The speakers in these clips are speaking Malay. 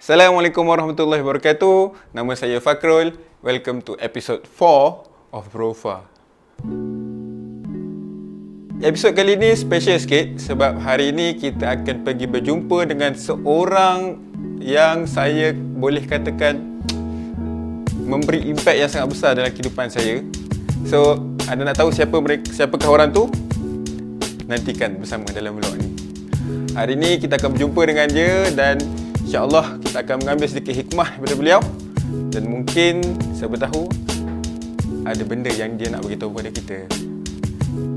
Assalamualaikum warahmatullahi wabarakatuh. Nama saya Fakrul. Welcome to episode 4 of Brofa. Episod kali ni special sikit sebab hari ni kita akan pergi berjumpa dengan seorang yang saya boleh katakan memberi impak yang sangat besar dalam kehidupan saya. So, anda nak tahu siapakah orang tu? Nantikan bersama dalam vlog ni. Hari ni kita akan berjumpa dengan dia dan insya-Allah kita akan mengambil sedikit hikmah daripada beliau dan mungkin siapa tahu ada benda yang dia nak beritahu kepada kita.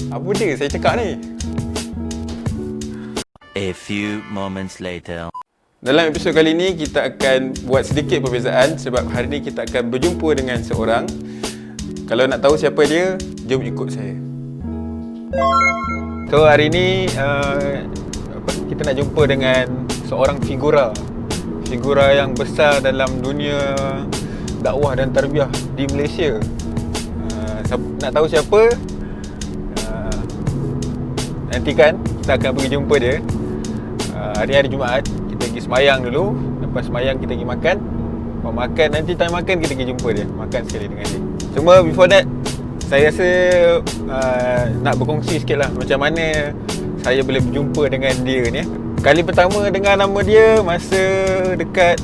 Apa benda saya cakap ni? A few moments later. Dalam episod kali ni kita akan buat sedikit perbezaan sebab hari ni kita akan berjumpa dengan seorang. Kalau nak tahu siapa dia, jom ikut saya. So hari ni kita nak jumpa dengan seorang figura yang besar dalam dunia dakwah dan tarbiyah di Malaysia. Nak tahu siapa? Nantikan kita akan pergi jumpa dia. Hari Jumaat kita pergi semayang dulu. Lepas semayang kita pergi makan. Lepas makan, nanti time makan kita pergi jumpa dia. Makan sekali dengan dia. Cuma before that, saya rasa nak berkongsi sikit lah macam mana saya boleh berjumpa dengan dia ni. Kali pertama dengar nama dia masa dekat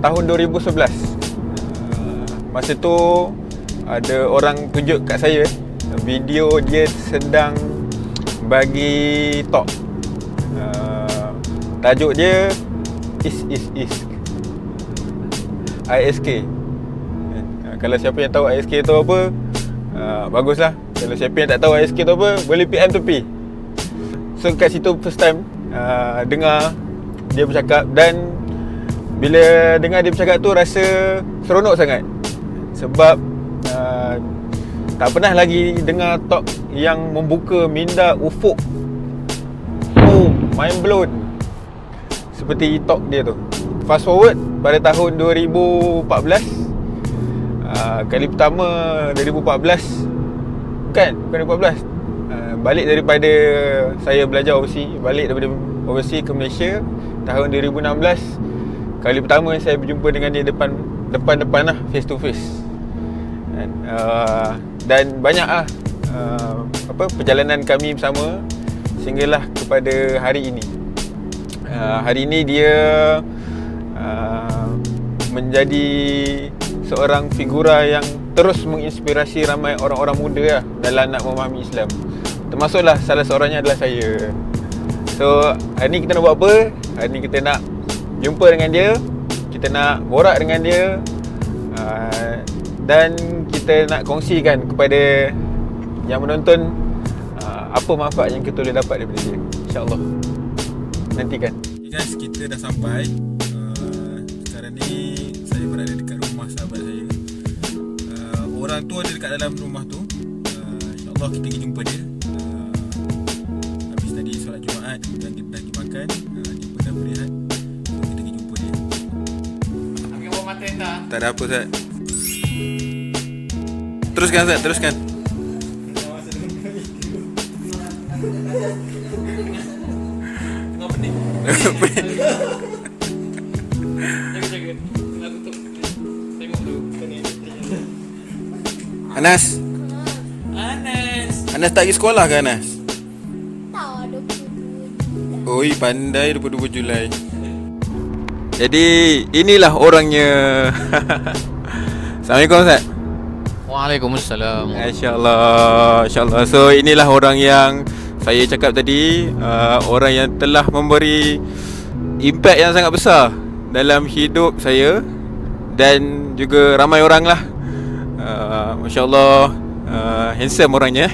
tahun 2011. Masa tu ada orang tunjuk kat saya video dia sedang bagi talk. Tajuk dia ISK. Kalau siapa yang tahu ISK tu apa, baguslah. Kalau siapa yang tak tahu ISK tu apa, boleh PM tepi. So kat situ first time dengar dia bercakap, dan bila dengar dia bercakap tu rasa seronok sangat. Sebab tak pernah lagi dengar talk yang membuka minda ufuk. Oh, mind blown. Seperti talk dia tu. Fast forward pada tahun 2014. Kali pertama 2014. Bukan 2014. Balik daripada saya belajar overseas, balik daripada overseas ke Malaysia tahun 2016. Kali pertama saya berjumpa dengan dia depan lah, face to face. Dan banyak perjalanan kami bersama sehinggalah kepada hari ini. Hari ini dia menjadi seorang figura yang terus menginspirasi ramai orang-orang muda lah dalam nak memahami Islam. Termasuklah salah seorangnya adalah saya. So, hari ni kita nak buat apa? Hari ni kita nak jumpa dengan dia, kita nak borak dengan dia, dan kita nak kongsikan kepada yang menonton apa manfaat yang kita boleh dapat daripada dia, InsyaAllah. Nantikan. Okay guys, kita dah sampai. Sekarang ni saya berada dekat rumah sahabat saya. Orang tu ada dekat dalam rumah tu. InsyaAllah kita pergi jumpa dia. Habis tadi solat Jumaat dan kita dah pergi makan, jumpa dan berehat. Kita pergi jumpa dia. Ambil buah mata tak? Tak ada apa Ustaz. Teruskan Ustaz, teruskan. Tengah pening. Jaga-jaga. Tengah tutup. Tengok dulu. Anas, Anas. Anas tak pergi sekolah ke Anas? Tak, 22 Julai. Oi, pandai 22 Julai. Jadi, inilah orangnya. Assalamualaikum Ustaz. Waalaikumsalam. InsyaAllah, InsyaAllah. So, inilah orang yang saya cakap tadi, orang yang telah memberi impak yang sangat besar dalam hidup saya dan juga ramai orang lah. Masya Allah, handsome orangnya.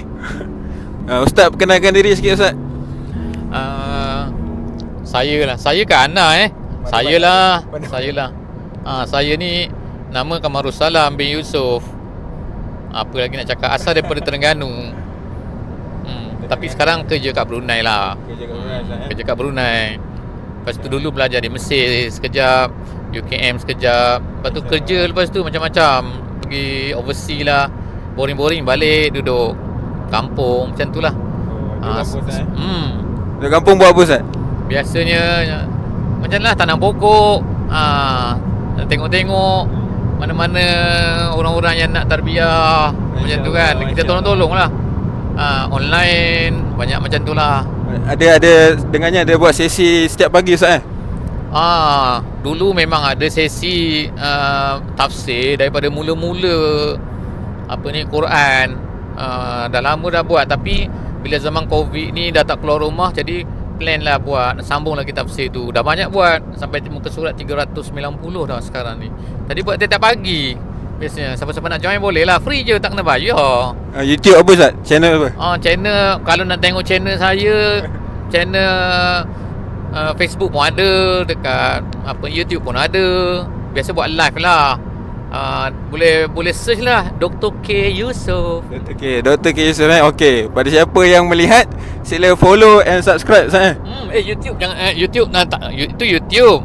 Ustaz, perkenalkan diri sikit Ustaz. Saya ke Ana Sayalah. Saya ni nama Kamarus Salam bin Yusof. Apa lagi nak cakap, asal daripada Terengganu. Tapi sekarang kerja kat Brunei lah. Kerja kat Brunei. Lepas tu dulu belajar di Mesir sekejap, UKM sekejap. Lepas tu kerja, lepas tu macam-macam. Pergi overseas lah. Boring-boring balik duduk kampung, macam tu lah. Duduk kampung Ustaz. Duduk kampung buat apa Ustaz? Biasanya macam lah tanam pokok, tengok-tengok mana-mana orang-orang yang nak tarbiyah macam tu kan, kita tolong-tolong lah. Online banyak macam tu lah. Ada dengannya ada buat sesi setiap pagi Ustaz Dulu memang ada sesi tafsir daripada mula-mula Quran. Dah lama dah buat, tapi bila zaman Covid ni dah tak keluar rumah, jadi plan lah buat, sambung lagi tafsir tu. Dah banyak buat sampai muka surat 390 dah sekarang ni. Tadi buat tiap pagi. Biasanya siapa-siapa nak join boleh lah, free je, tak kena bayar. YouTube apa Ustaz? Channel apa? Channel, kalau nak tengok channel saya, channel Facebook pun ada, dekat YouTube pun ada. Biasa buat live lah. Boleh search lah Dr. K Yusof. Dr. K Yusof Okey, pada siapa yang melihat, sila follow and subscribe Ustaz YouTube jangan YouTube itu YouTube.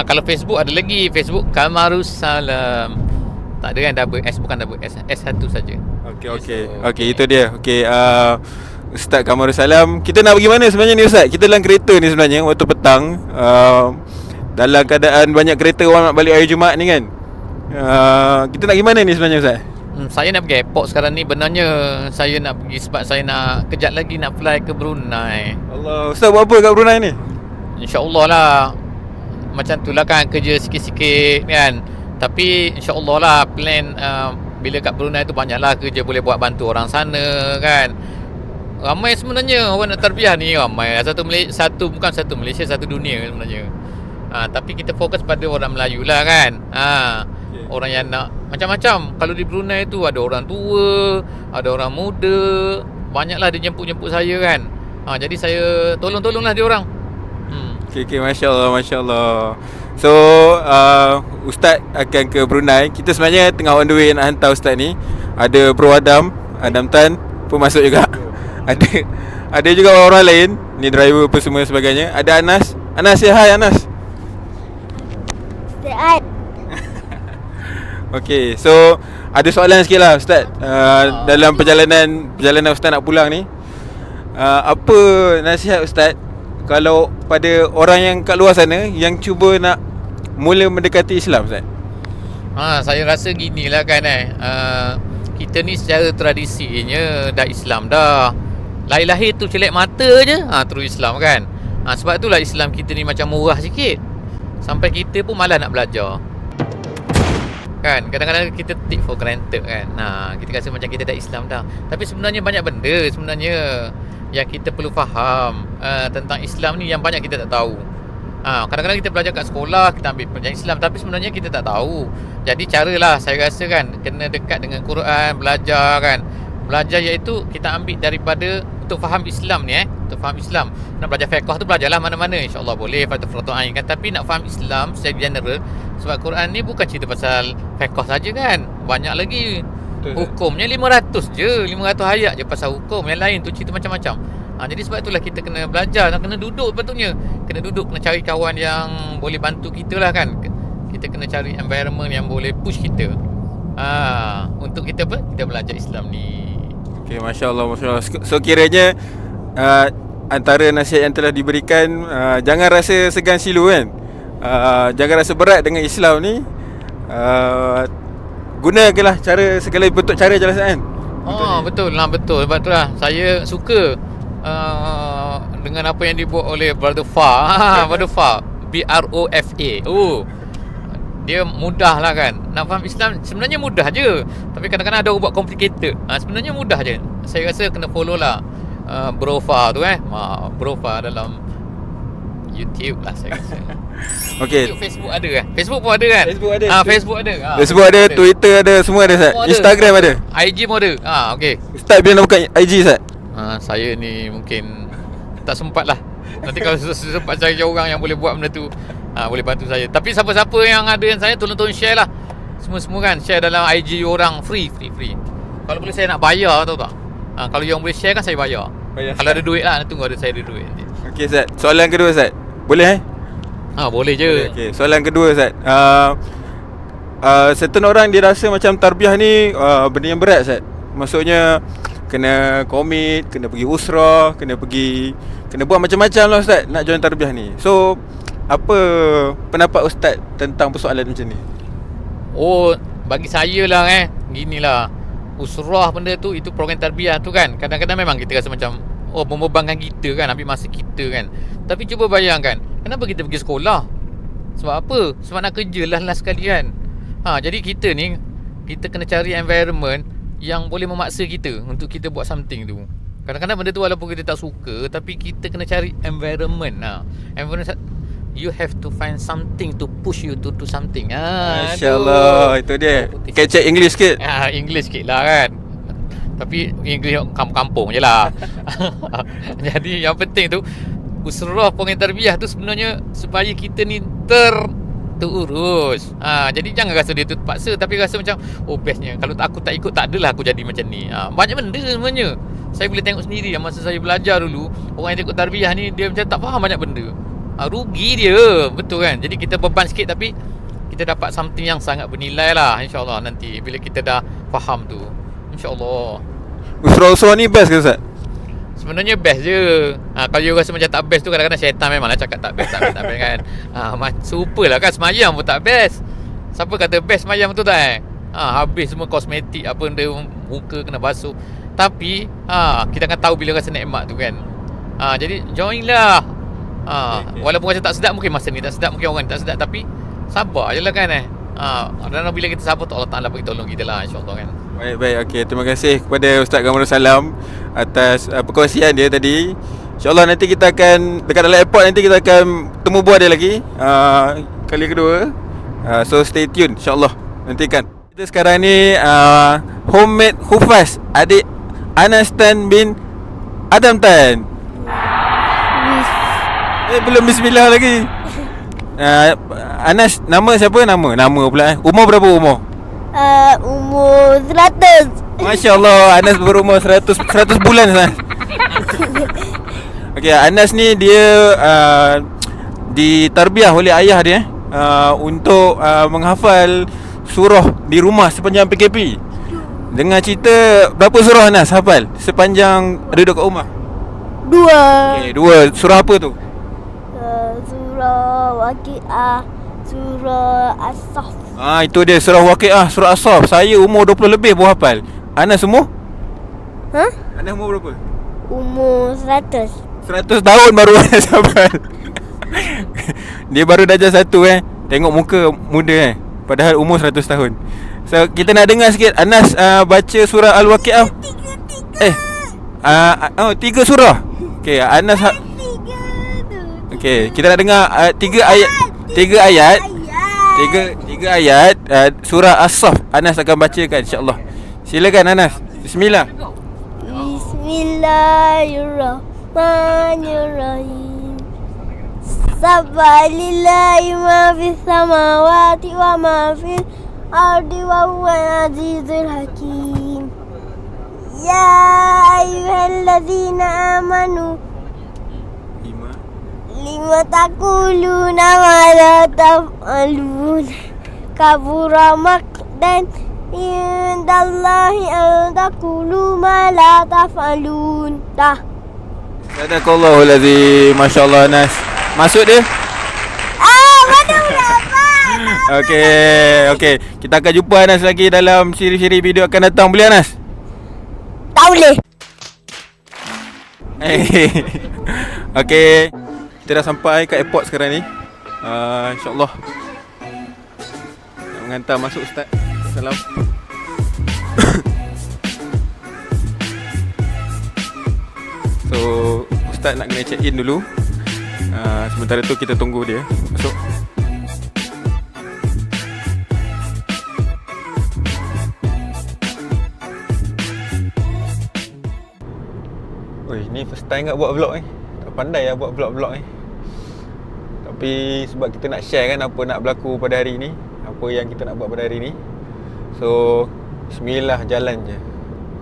Kalau Facebook ada lagi, Facebook Kamarus Salam. Tak ada kan double S, bukan double S, S1 saja. Okey, itu dia. Okey, Ustaz Kamarus Salam. Kita nak pergi mana sebenarnya ni Ustaz? Kita dalam kereta ni sebenarnya waktu petang. Dalam keadaan banyak kereta orang nak balik hari Jumaat ni kan. Kita nak pergi mana ni sebenarnya Ustaz? Saya nak pergi airport sekarang ni. Benarnya saya nak pergi sebab saya nak kejap lagi nak fly ke Brunei. Allah, Ustaz buat apa kat Brunei ni? InsyaAllah lah. Macam tu lah kan, kerja sikit-sikit kan. Tapi insyaAllah lah plan bila kat Brunei tu banyaklah kerja, boleh buat bantu orang sana kan. Ramai sebenarnya orang nak tarbiyah ni, ramai. Bukan satu Malaysia, satu dunia sebenarnya. Tapi kita fokus pada orang Melayu lah kan. Orang yang nak macam-macam. Kalau di Brunei tu ada orang tua, ada orang muda, banyaklah dia jemput-jemput saya kan. Jadi saya tolong-tolonglah dia orang. Okay, Masya Allah. So Ustaz akan ke Brunei. Kita sebenarnya tengah on the way nak hantar Ustaz ni. Ada Bro Adam Tan pun masuk juga. Ada juga orang lain, ni driver apa semua sebagainya. Ada Anas. Say hi Anas. Say hi. Okay, so ada soalan sikit lah Ustaz. Dalam perjalanan Ustaz nak pulang ni, apa nasihat Ustaz kalau pada orang yang kat luar sana yang cuba nak mula mendekati Islam Ustaz? Saya rasa ginilah kan kita ni secara tradisinya dah Islam dah. Lahir-lahir tu celek mata je terus Islam kan. Sebab itulah Islam kita ni macam murah sikit, sampai kita pun malas nak belajar kan. Kadang-kadang kita take for granted kan. Kita rasa macam kita dah Islam dah. Tapi sebenarnya banyak benda sebenarnya yang kita perlu faham tentang Islam ni yang banyak kita tak tahu. Kadang-kadang kita belajar kat sekolah, kita ambil pelajaran Islam, tapi sebenarnya kita tak tahu. Jadi caralah saya rasa kan, kena dekat dengan Quran, belajar kan. Belajar iaitu kita ambil daripada untuk faham Islam ni untuk faham Islam. Nak belajar fiqh tu belajarlah mana-mana, insya-Allah boleh fardu ain kan. Tapi nak faham Islam secara general, sebab Quran ni bukan cerita pasal fiqh saja kan. Banyak lagi. Hukumnya 500 je, 500 ayat je pasal hukum. Yang lain tu cerita macam-macam. Jadi sebab itulah kita kena belajar, kena duduk patutnya. Kena duduk, kena cari kawan yang boleh bantu kita lah kan. Kita kena cari environment yang boleh push kita. Untuk kita kita belajar Islam ni. Okay, Masya Allah. So kiranya antara nasihat yang telah diberikan, jangan rasa segan silu kan. Jangan rasa berat dengan Islam ni. Gunakanlah cara, segala bentuk cara je lah kan. Betul lah. Sebab tu lah saya suka dengan apa yang dibuat oleh Brother Fa. Brother Fa, BROFA. Dia mudah lah kan. Nak faham Islam sebenarnya mudah je, tapi kadang-kadang ada orang buat complicated. Sebenarnya mudah je. Saya rasa kena follow lah Bro Fa tu Bro Fa dalam YouTube lah saya rasa. Okay. Facebook ada kan? Facebook pun ada kan? Facebook ada. Facebook ada, Twitter ada, semua ada Ustaz. Instagram ada. IG pun ada. Okay. Ustaz bila nak buka IG Ustaz? Saya ni mungkin tak sempat lah. Nanti kalau sempat cari orang yang boleh buat benda tu, boleh bantu saya. Tapi siapa-siapa yang ada yang saya, tolong share lah. Semua kan share dalam IG orang, free. Kalau boleh saya nak bayar, tahu tak? Kalau yang boleh share kan saya bayar. Kalau ada duit lah, tunggu ada saya ada duit nanti. Okay Ustaz, soalan kedua Ustaz. Boleh boleh je. Okay, soalan kedua Ustaz. Certain orang dia rasa macam tarbiyah ni benda yang berat Ustaz. Maksudnya kena komit, kena pergi usrah, kena buat macam-macam lah Ustaz nak join tarbiyah ni. So apa pendapat Ustaz tentang persoalan macam ni? Oh, bagi saya lah ginilah. Usrah benda tu, itu program tarbiyah tu kan. Kadang-kadang memang kita rasa macam membebankan kita kan, ambil masa kita kan. Tapi cuba bayangkan, kenapa kita pergi sekolah? Sebab apa? Sebab nak kerja lah sekali kan. Jadi kita ni, kita kena cari environment yang boleh memaksa kita untuk kita buat something tu. Kadang-kadang benda tu walaupun kita tak suka, tapi kita kena cari environment. Environment, you have to find something to push you to do something. Masya-Allah, itu dia. Kecek English sikit. English sikit lah kan. Tapi English kampung-kampung je lah. Jadi yang penting tu, usrah program tarbiyah tu sebenarnya supaya kita ni terurus. Jadi jangan rasa dia tu terpaksa, tapi rasa macam bestnya kalau aku tak ikut, tak adalah aku jadi macam ni. Banyak benda sebenarnya. Saya boleh tengok sendiri masa saya belajar dulu, orang yang ikut tarbiyah ni dia macam tak faham banyak benda. Rugi dia, betul kan? Jadi kita beban sikit, tapi kita dapat something yang sangat bernilai lah, insyaAllah nanti bila kita dah faham tu, insyaAllah. Usrah-usrah ni best ke Ustaz? Sebenarnya best je. Kalau you rasa macam tak best tu, kadang-kadang syaitan memanglah cakap tak best kan. Super lah kan, semayang pun tak best. Siapa kata best semayang tu tak habis semua kosmetik, apa benda, muka kena basuh. Tapi kita akan tahu bila rasa nikmat tu kan. Jadi join lah. Walaupun rasa tak sedap, mungkin masa ni tak sedap, mungkin orang tak sedap, tapi sabar je lah kan. Dan bila kita sabar tu, Allah Ta'ala bagi tolong kita lah, insyaAllah kan. Baik, okey. Terima kasih kepada Ustaz Kamarul Salam atas perkongsian dia tadi. InsyaAllah nanti kita akan dekat dalam airport, nanti kita akan temu buah dia lagi kali kedua. So stay tune, insyaAllah. Nantikan. Kita sekarang ni homemade Hufaz, adik Anas Tan bin Adam Tan. Belum bismillah lagi. Anas, nama siapa? Nama pula Umur berapa umur? Umur 100. Masya Allah, Anas berumur 100 bulan Anas. Okay, Anas ni dia ditarbiah oleh ayah dia untuk menghafal surah di rumah sepanjang PKP. Dengar cerita, berapa surah Anas hafal sepanjang duduk kat rumah? 2. Okay, 2. Surah apa tu? Surah Waqiah, surah As-Saff. Itu dia, surah Waqiah, surah As-Saff. Saya umur 20 lebih pun hafal. Anas umur? Anas umur berapa? Umur 100. 100 tahun baru Anas hafal. Dia baru darjah 1 Tengok muka muda padahal umur 100 tahun. So kita nak dengar sikit Anas baca surah Al-Waqiah. 3 surah. Okay, Anas okay, kita nak dengar 3 ayat surah As-Saff. Anas akan bacakan insya-Allah. Silakan Anas. Bismillah. Bismillahirrahmanirrahim. Sabbahillahi ma fis samawati wa ma fil ardi wa huwal azizul hakim. Ya ayyuhalladzina amanu lima taquluna ma la taf'alun. Kabura maqtan indallahi an taqulu ma la taf'alun. Dah. Sadaqallahul azim. Masya-Allah Anas. Masuk dia? Mana berapa? Okey. Kita akan jumpa Anas lagi dalam siri-siri video akan datang. Boleh Anas? Tak boleh. Okey. Kita dah sampai kat airport sekarang ni. InsyaAllah nak mengantar masuk Ustaz. Salam. So Ustaz nak kena check in dulu. Sementara tu kita tunggu dia masuk. Oi, ni first time kat buat vlog ni. Tak pandai lah buat vlog-vlog ni. Tapi sebab kita nak share kan apa nak berlaku pada hari ni, apa yang kita nak buat pada hari ni. So bismillah, jalan je.